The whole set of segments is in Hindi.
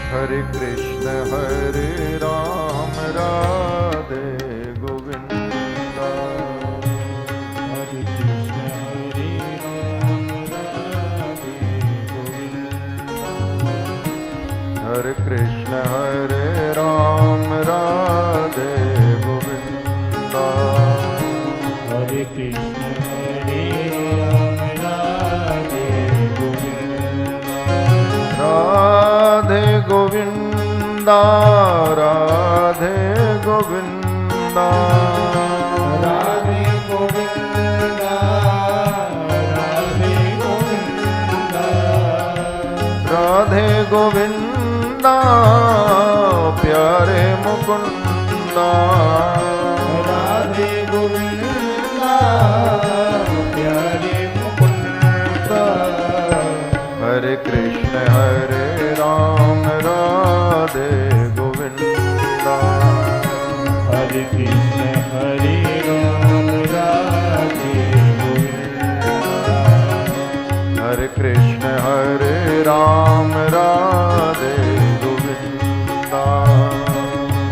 हरे कृष्ण हरे राम राधे गोविंदा। हरे कृष्ण हरे राम राधे गोविंदा। हरे कृष्ण हरे राम राधे गोविंदा। हरे कृष्ण हरे राम राधे गोविंदा। राधे गोविंदा राधे गोविंदा। राधे गोविंदा राधे गोविंदा। राधे गोविंदा प्यारे मुकुंदा। राधे गोविंदा प्यारे मुकुंदा। हरे कृष्ण हरे राम राधे गोविंदा। हरे कृष्ण हरे राम राधे गोविंदा। हरे कृष्ण हरे राम राधे गोविंदा।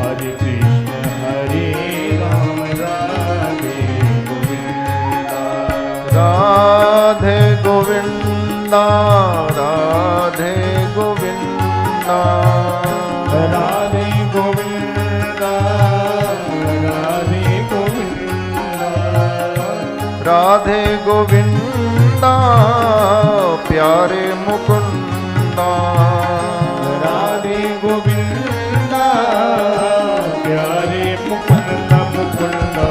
हरे कृष्ण हरे राम राधे गोविंदा। राधे गोविंदा राधे गोविंदा। राधे गोविंदा राधे गोविंदा। राधे गोविंदा प्यारे मुकुंदा। राधे गोविंदा प्यारे मुकुंदा मुकुंदा।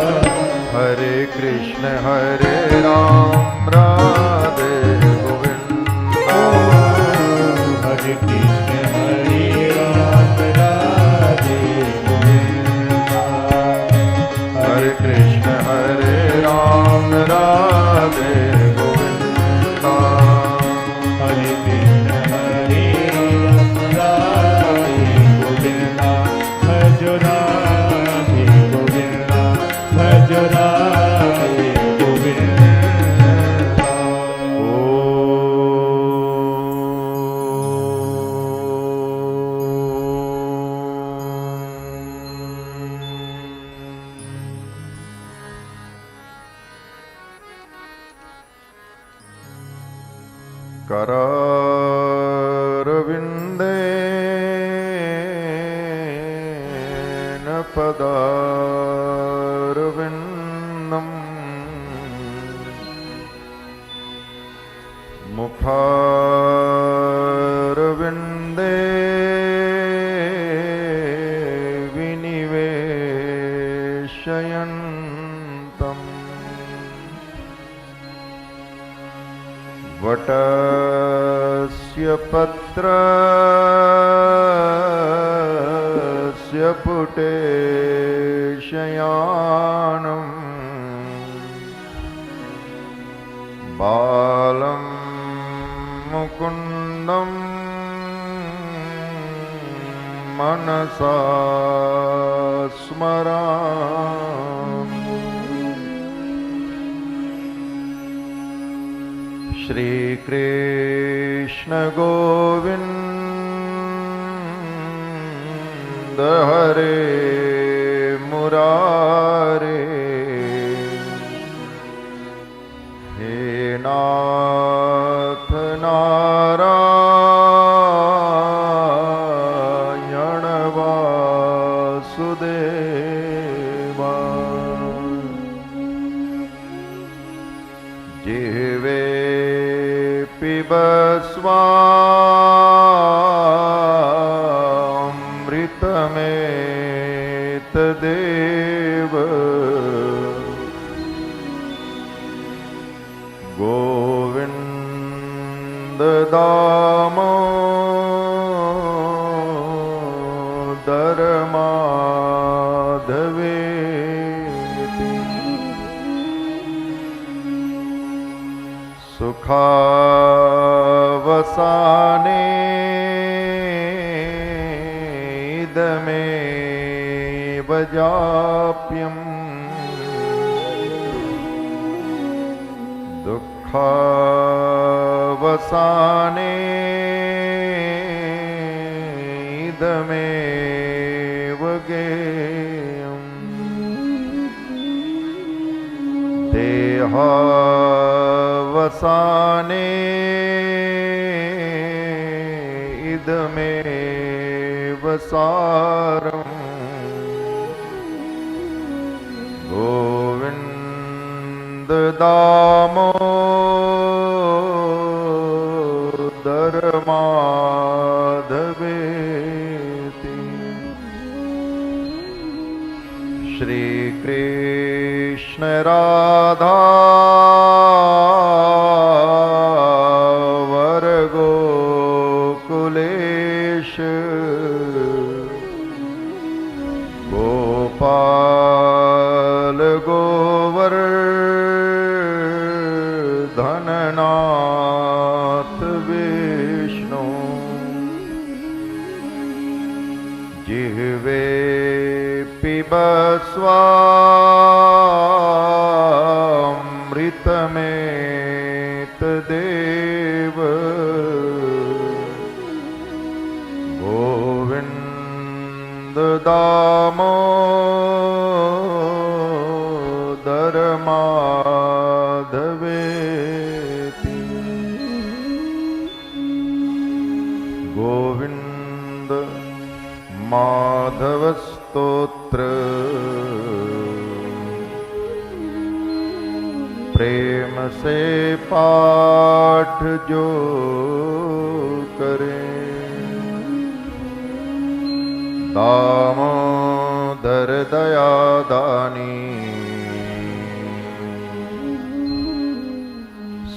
हरे कृष्ण हरे राम राधे गोविंदा। हरे कृष्ण हरे राम राधे गोविंदा। हरे कृष्ण हरे राम राधे गोविंदा। हरे कृष्ण हरे राम राधे गोविंदा। भज राधे गोविंदा भज राधे गोविंदा। करारविन्देन पदारविन्दम् मुखारविन्दे विनिवेशयन्तम् वटस्य पत्रस्य पुटे शयानम् बालं मुकुन्दं मनसा स्मरामि। श्री कृष्ण गोविंद हरे मुरारे। हे नाथ नारायण वासुदेवा। जिह्वे पिबस्वामृतमेतदेव। गोविन्द दामोदर माधवेति। सुखावसाने इदमेव जाप्यम्। दुःखावसाने इदमेव गेयम् देहावसाने इदमेव सारम् गोविन्द दामोदर माधवेति श्री कृष्ण राधा वर गोकुलेश गोपाल गोवर्धननाथ विष्णु जिह्वे पिबस्वामृतमेतदेव गोविन्द दामोदर माधवेति गोविन्द माधव स्तोत्र प्रेम से पाठ जो करे दामोदर दया दानी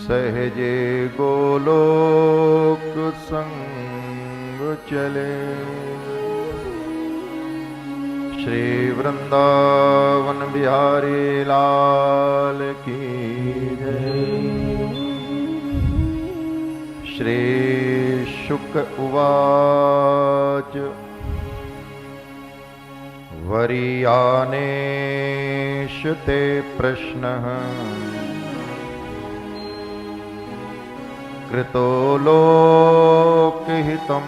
सहजे गोलोक संग चले श्री वृंदावन बिहारी लाल की जय। श्री शुक उवाच वरीयानेश ते प्रश्नः कृतो लोकहितं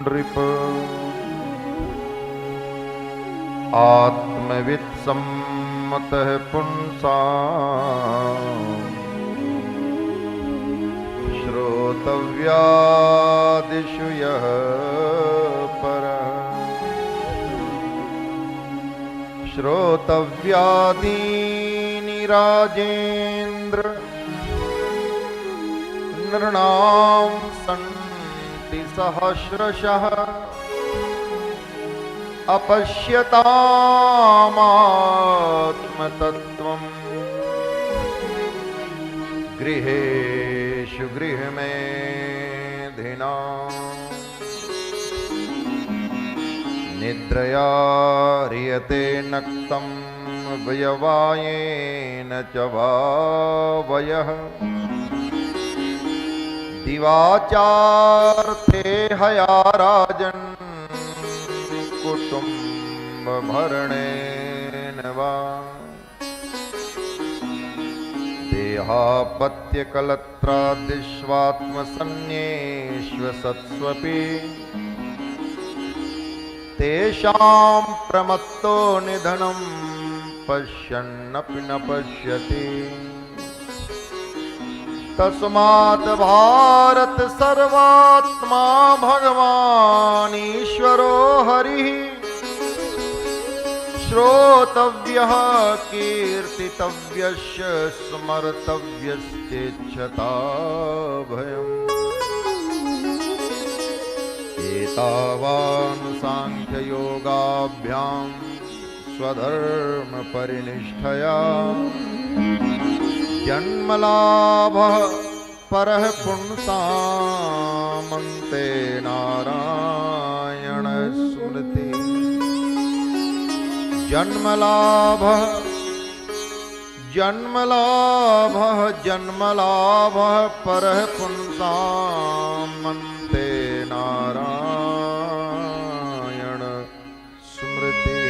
नृप आत्मवित्सम्मतः पुंसाम् श्रोतव्यादिषु यः परः श्रोतव्यादीनि राजेन्द्र नृणां सन्ति सहस्रशः अपश्यतामात्मतत्त्वम् गृहेषु गृहमेधिनाम् निद्रया ह्रियते नक्तं वयवायेन च वावयः दिवाचार्थे हया राजन् कुटुम्बभरणेन वा देहापत्यकलत्रादिष्वात्मसन्न्येष्वसत्स्वपि तेषां प्रमत्तो निधनं पश्यन्नपि न पश्यति तस्मात् भारत सर्वात्मा भगवान् ईश्वरो हरिः श्रोतव्यः कीर्तितव्यश्च स्मर्तव्यश्चेच्छता भयम् एतावान् सांख्ययोगाभ्यां स्वधर्मपरिनिष्ठया जन्मलाभः परः पुंसामन्ते नारायण स्मृति जन्मलाभः जन्मलाभः परः पुंसामन्ते नारायण स्मृति।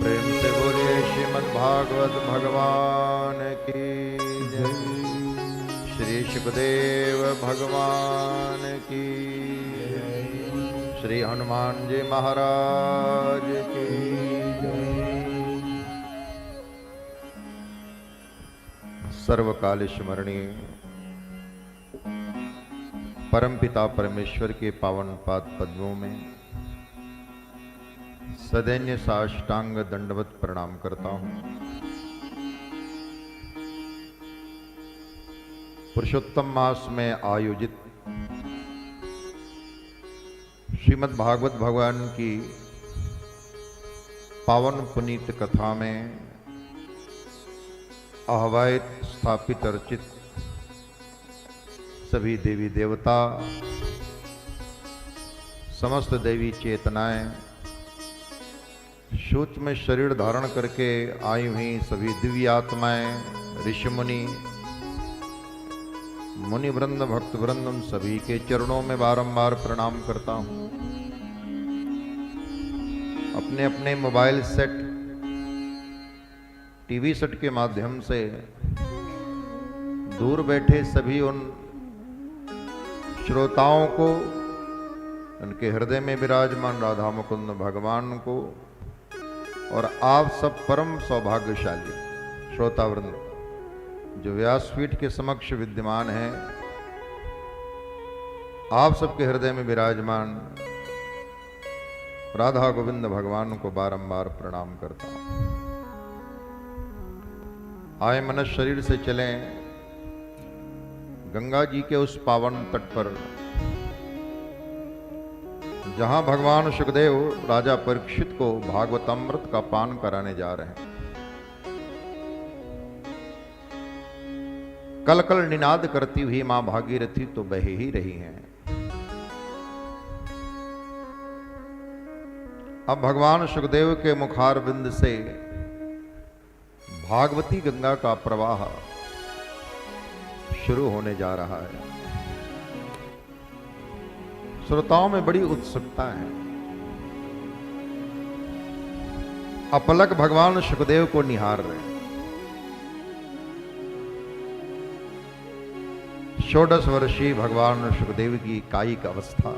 प्रेम से बोलिए श्रीमद् भागवत भगवान की जय। श्री सुखदेव भगवान की जय। श्री हनुमान जी महाराज की जय। सर्वकाल स्मरणीय परमपिता परमेश्वर के पावन पाद पद्मों में सदैन्य साष्टांग दंडवत प्रणाम करता हूं। पुरुषोत्तम मास में आयोजित श्रीमद् भागवत भगवान की पावन पुनीत कथा में आह्वायित स्थापित अर्चित सभी देवी देवता, समस्त देवी चेतनाएं, सूक्ष्म शरीर धारण करके आई हुई सभी दिव्य आत्माएं, ऋषि मुनि, मुनि वृंद, भक्त वृंद, उन सभी के चरणों में बारंबार प्रणाम करता हूं। अपने अपने मोबाइल सेट, टीवी सेट के माध्यम से दूर बैठे सभी उन श्रोताओं को, उनके हृदय में विराजमान राधा मुकुंद भगवान को और आप सब परम सौभाग्यशाली श्रोतावृंद जो व्यासपीठ के समक्ष विद्यमान हैं, आप सबके हृदय में विराजमान राधा गोविंद भगवान को बारंबार प्रणाम करता हूं। आए मनुष्य शरीर से चलें गंगा जी के उस पावन तट पर जहां भगवान सुखदेव राजा परीक्षित को भागवतामृत का पान कराने जा रहे हैं। कल कल निनाद करती हुई मां भागीरथी तो बह ही रही हैं। अब भगवान सुखदेव के मुखारविंद से भागवती गंगा का प्रवाह शुरू होने जा रहा है। श्रोताओं में बड़ी उत्सुकता है। अपलक भगवान सुखदेव को निहार रहे हैं। 16 वर्षीय भगवान सुखदेव की कायिक अवस्था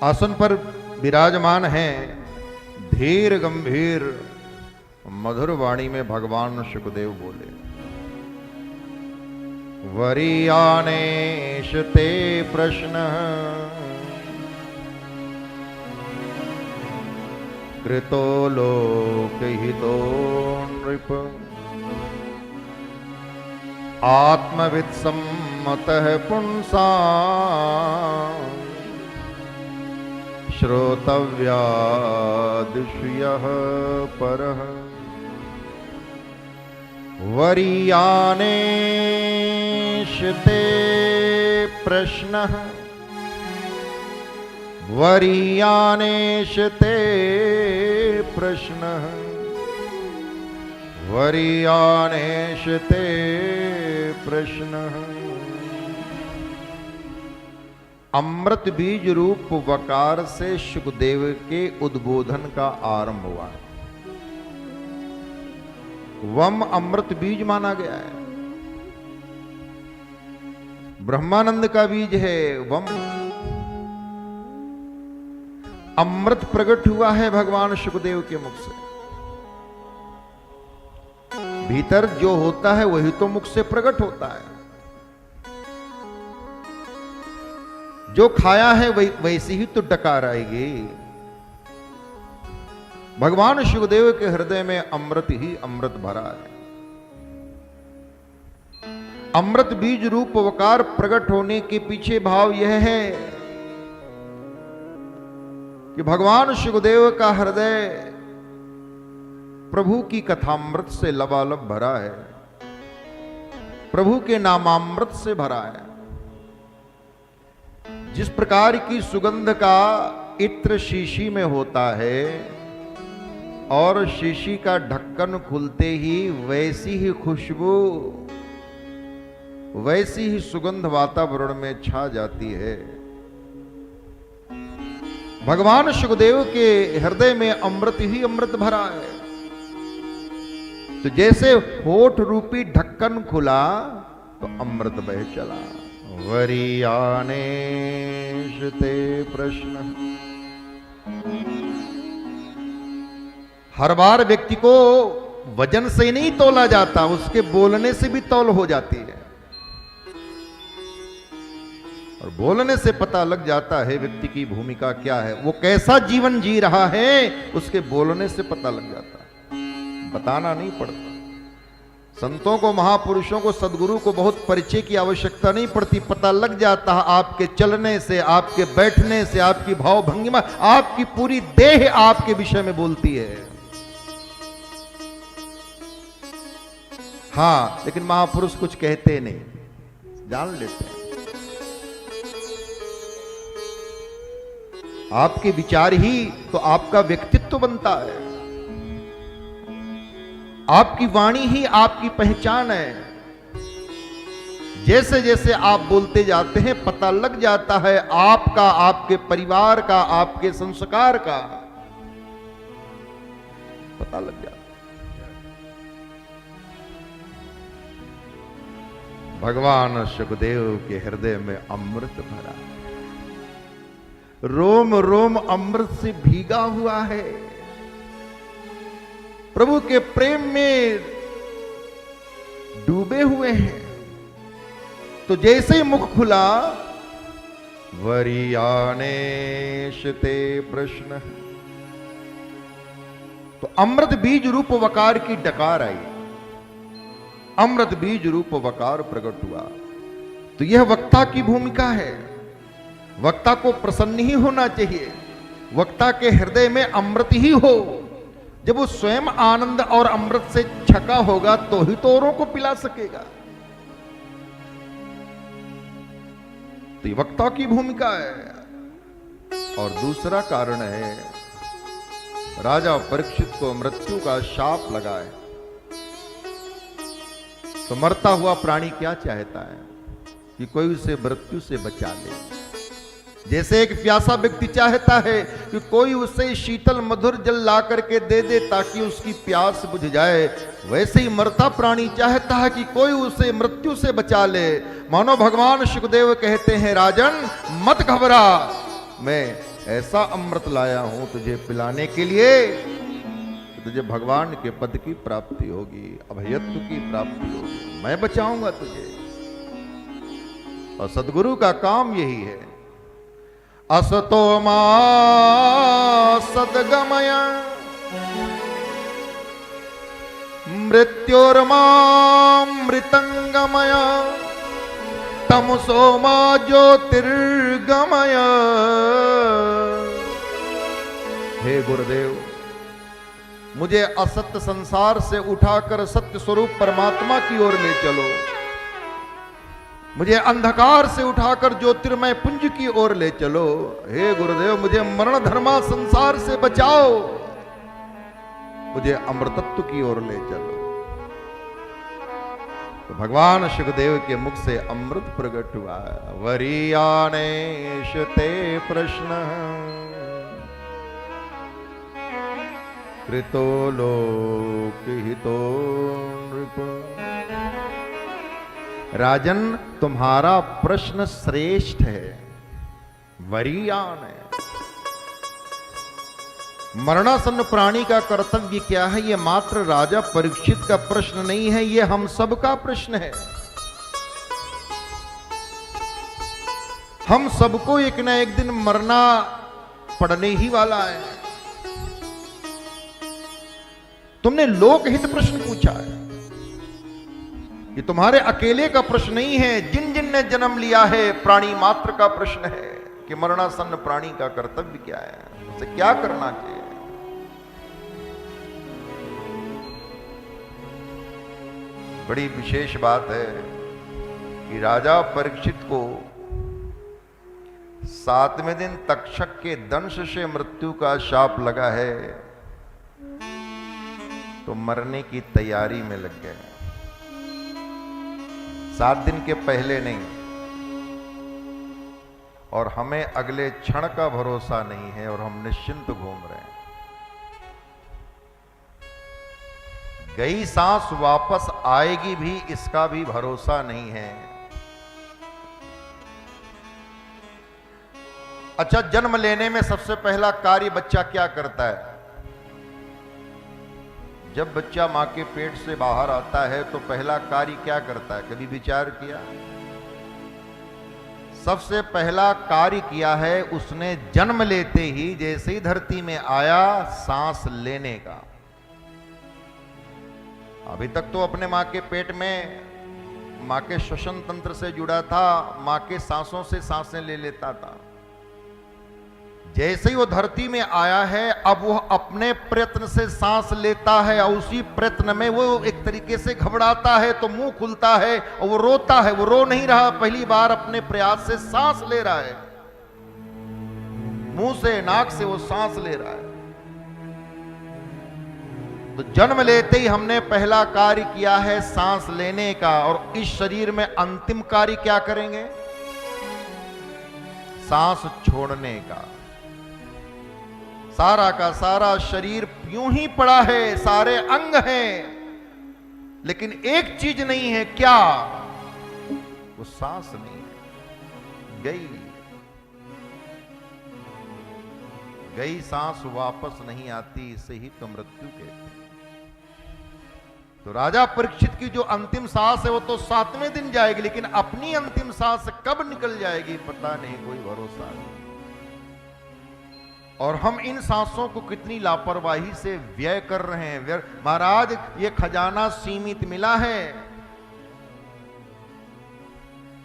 आसन पर विराजमान है। धीर गंभीर मधुर वाणी में भगवान सुखदेव बोले, वरीयानेश ते प्रश्न कृतो लोकहितो नृप आत्मवित् सम्मतः पुंसा श्रोतव्यादिश्यः परः वरीयानेश ते प्रश्नः वरीयानेश ते प्रश्नः वरीयानेश ते प्रश्नः। अमृत बीज रूप वकार से सुखदेव के उद्बोधन का आरंभ हुआ। वम अमृत बीज माना गया है। ब्रह्मानंद का बीज है वम। अमृत प्रकट हुआ है भगवान सुखदेव के मुख से। भीतर जो होता है वही तो मुख से प्रकट होता है। जो खाया है वही वैसे ही तो डकार आएगी। भगवान सुखदेव के हृदय में अमृत ही अमृत भरा है। अमृत बीज रूप वकार प्रकट होने के पीछे भाव यह है कि भगवान सुखदेव का हृदय प्रभु की कथामृत से लबालब भरा है, प्रभु के नामामृत से भरा है। जिस प्रकार की सुगंध का इत्र शीशी में होता है और शीशी का ढक्कन खुलते ही वैसी ही खुशबू, वैसी ही सुगंध वातावरण में छा जाती है। भगवान सुखदेव के हृदय में अमृत ही अमृत भरा है। तो जैसे होठ रूपी ढक्कन खुला तो अमृत बह चला। वरीयाने ते प्रश्न। हर बार व्यक्ति को वजन से नहीं तोला जाता, उसके बोलने से भी तौल हो जाती है। और बोलने से पता लग जाता है व्यक्ति की भूमिका क्या है, वो कैसा जीवन जी रहा है, उसके बोलने से पता लग जाता है, बताना नहीं पड़ता। संतों को, महापुरुषों को, सदगुरु को बहुत परिचय की आवश्यकता नहीं पड़ती, पता लग जाता है आपके चलने से, आपके बैठने से, आपकी भाव भंगिमा, आपकी पूरी देह आपके विषय में बोलती है। हाँ, लेकिन महापुरुष कुछ कहते नहीं, जान लेते हैं। आपके विचार ही तो आपका व्यक्तित्व बनता है, आपकी वाणी ही आपकी पहचान है। जैसे जैसे आप बोलते जाते हैं पता लग जाता है आपका, आपके परिवार का, आपके संस्कार का पता लग जाता है। भगवान सुखदेव के हृदय में अमृत भरा, रोम रोम अमृत से भीगा हुआ है। प्रभु के प्रेम में डूबे हुए हैं। तो जैसे मुख खुला, वरीयाने ते प्रश्न, तो अमृत बीज रूप वकार की डकार आई, अमृत बीज रूप वकार प्रकट हुआ। तो यह वक्ता की भूमिका है। वक्ता को प्रसन्न ही होना चाहिए, वक्ता के हृदय में अमृत ही हो। जब वो स्वयं आनंद और अमृत से छका होगा तो ही तो औरों को पिला सकेगा। तो ये वक्ता की भूमिका है। और दूसरा कारण है, राजा परीक्षित को मृत्यु का शाप लगा है। तो मरता हुआ प्राणी क्या चाहता है कि कोई उसे मृत्यु से बचा ले। जैसे एक प्यासा व्यक्ति चाहता है कि कोई उसे शीतल मधुर जल ला करके दे दे ताकि उसकी प्यास बुझ जाए, वैसे ही मरता प्राणी चाहता है कि कोई उसे मृत्यु से बचा ले। मानो भगवान सुखदेव कहते हैं, राजन मत घबरा, मैं ऐसा अमृत लाया हूं तुझे पिलाने के लिए, तुझे भगवान के पद की प्राप्ति होगी, अभयत्व की प्राप्ति होगी, मैं बचाऊंगा तुझे। और सदगुरु का काम यही है। असतो मा सद्गमय मृत्योर्मामृतंगमय तमसो मा ज्योतिर्गमय। हे गुरुदेव, मुझे असत्य संसार से उठाकर सत्य स्वरूप परमात्मा की ओर ले चलो। मुझे अंधकार से उठाकर ज्योतिर्मय पुंज की ओर ले चलो। हे गुरुदेव, मुझे मरण धर्मा संसार से बचाओ, मुझे अमृतत्व की ओर ले चलो। तो भगवान सुखदेव के मुख से अमृत प्रकट हुआ। वरीयाने ते प्रश्न कृतो लोकहितो नृप। राजन, तुम्हारा प्रश्न श्रेष्ठ है, वरीयान है। मरणासन्न प्राणी का कर्तव्य क्या है, यह मात्र राजा परीक्षित का प्रश्न नहीं है, यह हम सब का प्रश्न है। हम सबको एक ना एक दिन मरना पड़ने ही वाला है। तुमने लोकहित प्रश्न पूछा है, ये तुम्हारे अकेले का प्रश्न नहीं है, जिन जिन ने जन्म लिया है प्राणी मात्र का प्रश्न है कि मरणासन्न प्राणी का कर्तव्य क्या है, उसे क्या करना चाहिए। बड़ी विशेष बात है कि राजा परीक्षित को 7वें दिन तक्षक के दंश से मृत्यु का शाप लगा है, तो मरने की तैयारी में लग गए। 7 दिन के पहले नहीं, और हमें अगले क्षण का भरोसा नहीं है और हम निश्चिंत घूम रहे हैं। गई सांस वापस आएगी भी, इसका भी भरोसा नहीं है। अच्छा, जन्म लेने में सबसे पहला कार्य बच्चा क्या करता है? जब बच्चा मां के पेट से बाहर आता है तो पहला कार्य क्या करता है, कभी विचार किया? सबसे पहला कार्य किया है उसने जन्म लेते ही, जैसे ही धरती में आया, सांस लेने का। अभी तक तो अपने मां के पेट में मां के श्वसन तंत्र से जुड़ा था, मां के सांसों से सांसें ले लेता था। जैसे ही वो धरती में आया है, अब वो अपने प्रयत्न से सांस लेता है, और उसी प्रयत्न में वो एक तरीके से घबराता है तो मुंह खुलता है और वो रोता है। वो रो नहीं रहा, पहली बार अपने प्रयास से सांस ले रहा है, मुंह से नाक से वो सांस ले रहा है। तो जन्म लेते ही हमने पहला कार्य किया है सांस लेने का, और इस शरीर में अंतिम कार्य क्या करेंगे? सांस छोड़ने का। सारा का सारा शरीर यूं ही पड़ा है, सारे अंग हैं, लेकिन एक चीज नहीं है, क्या? वो सांस नहीं है। गई सांस वापस नहीं आती, इसे ही तो मृत्यु कहते हैं। तो राजा परीक्षित की जो अंतिम सांस है वो तो 7वें दिन जाएगी, लेकिन अपनी अंतिम सांस कब निकल जाएगी पता नहीं, कोई भरोसा नहीं। और हम इन सांसों को कितनी लापरवाही से व्यय कर रहे हैं। महाराज, ये खजाना सीमित मिला है।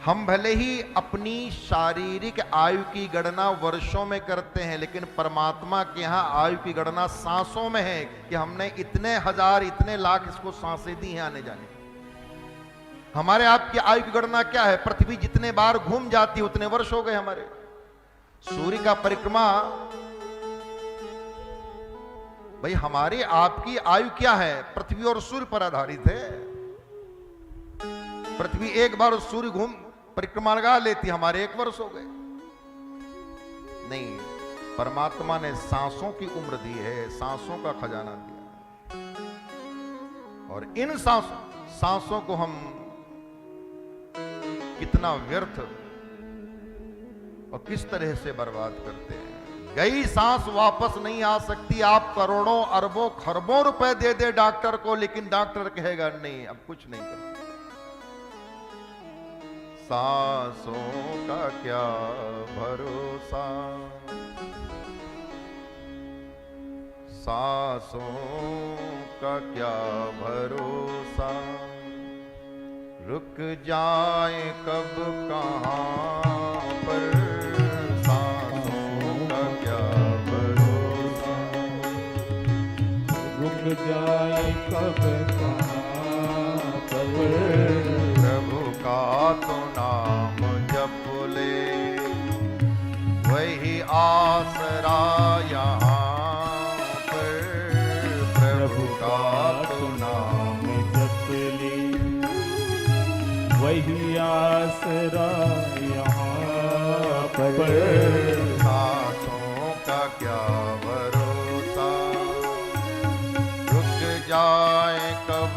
हम भले ही अपनी शारीरिक आयु की गणना वर्षों में करते हैं, लेकिन परमात्मा के यहां आयु की गणना सांसों में है कि हमने इतने हजार, इतने लाख इसको सांसें दी हैं आने जाने। हमारे आपकी आयु की गणना क्या है? पृथ्वी जितने बार घूम जाती है उतने वर्ष हो गए हमारे। सूर्य का परिक्रमा, भाई हमारी आपकी आयु क्या है? पृथ्वी और सूर्य पर आधारित है। पृथ्वी एक बार सूर्य घूम परिक्रमा लगा लेती, हमारे 1 वर्ष हो गए। नहीं, परमात्मा ने सांसों की उम्र दी है, सांसों का खजाना दिया, और इन सांसों को हम कितना व्यर्थ और किस तरह से बर्बाद करते हैं। गई सांस वापस नहीं आ सकती। आप करोड़ों अरबों खरबों रुपए दे दे डॉक्टर को, लेकिन डॉक्टर कहेगा नहीं, अब कुछ नहीं कर सकते। सांसों का क्या भरोसा, सांसों का क्या भरोसा, रुक जाए कब कहां पर, सांसों का क्या भरोसा, रुक जाए कब कहां पर, प्रभु का तो नाम जप ले, वही आसरा यहाँ पर, प्रभु का तो नाम जप ले, वही आसरा यहाँ पर। सांसों का क्या भरोसा, रुक जाए कब